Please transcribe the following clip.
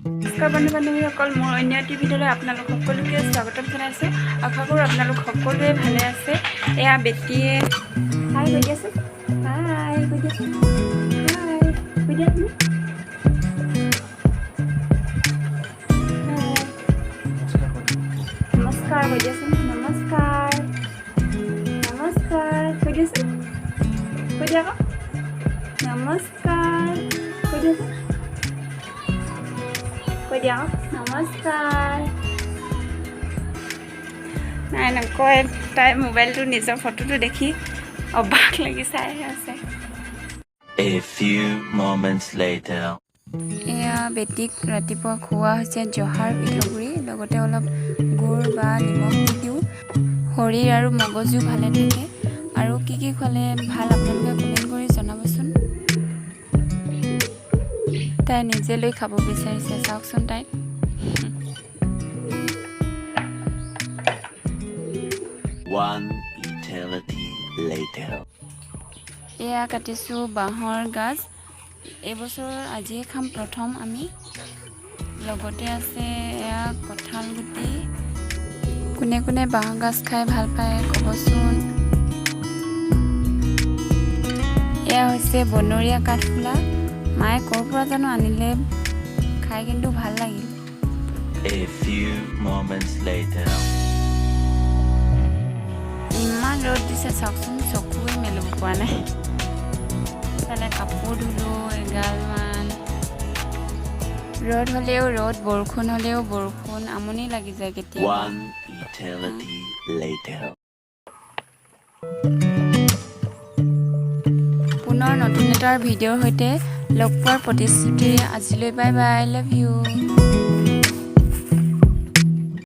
নমস্কাৰ বন্ধু-বান্ধৱীসকল, মোৰ অন্য এটি ভিডিঅ'লৈ আপোনালোক সকলোকে স্বাগতম জনাইছোঁ। আশা কৰোঁ আপোনালোক সকলোৱে ভালে আছে। এয়া বেটিয়ে হাই কৈ দিয়াচোন, হাই কৈ দিয়াচোন, হাই কৈ দিয়া তুমি। নমস্কাৰ কৈ দিয়াচোন, নমস্কাৰ নমস্কাৰ কৈ দিয়াচোন, কৈ দিয়া আকৌ নমস্কাৰ কৈ দিয়াচোন, কৈ দিয়া নমস্কাৰ। নাই নকয়, তাই মোবাইলটো নিজৰ ফটোটো দেখি অবাক লাগি চাইহে আছে। A few moments later. এয়া বেটিক ৰাতিপুৱা খোৱা হৈছে জহাৰ পিঠাগুড়ি, লগতে অলপ গুড় বা নিমখ দি দিওঁ। শৰীৰ আৰু মগজু ভালে থাকে। আৰু কি কি খোৱালে ভাল আপোনালোকে কমেণ্ট কৰি জনাবচোন। তাই নিজে লৈ খাব বিচাৰিছে, চাওকচোন তাইক। One eternity later. এয়া কাটিছোঁ বাঁহৰ গাজ। এইবছৰ আজিয়ে খাম প্ৰথম আমি। লগতে আছে এয়া কঁঠাল গুটি। কোনে কোনে বাঁহৰ গাজ খাই ভাল পায় ক'বচোন। এয়া হৈছে বনৰীয়া কাঠফুলা। মায়ে ক'ৰ পৰা জানো আনিলে, খাই কিন্তু ভাল লাগিল। A few moments later. ইমান ৰ'দ দিছে চাওকচোন, চকুৱে মেলিব পৰা নাই। ইফালে কাপোৰ ধুলোঁ এগালমান। ৰ'দ হ'লেও ৰ'দ, বৰষুণ হ'লেও বৰষুণ, আমনি লাগি যায় কেতিয়াবা। One eternity later. পুনৰ নতুন এটা ভিডিঅ'ৰ সৈতে লগ পোৱাৰ প্ৰতিশ্ৰুতিৰে আজিলৈ বাই বাই, লাভ ইউ।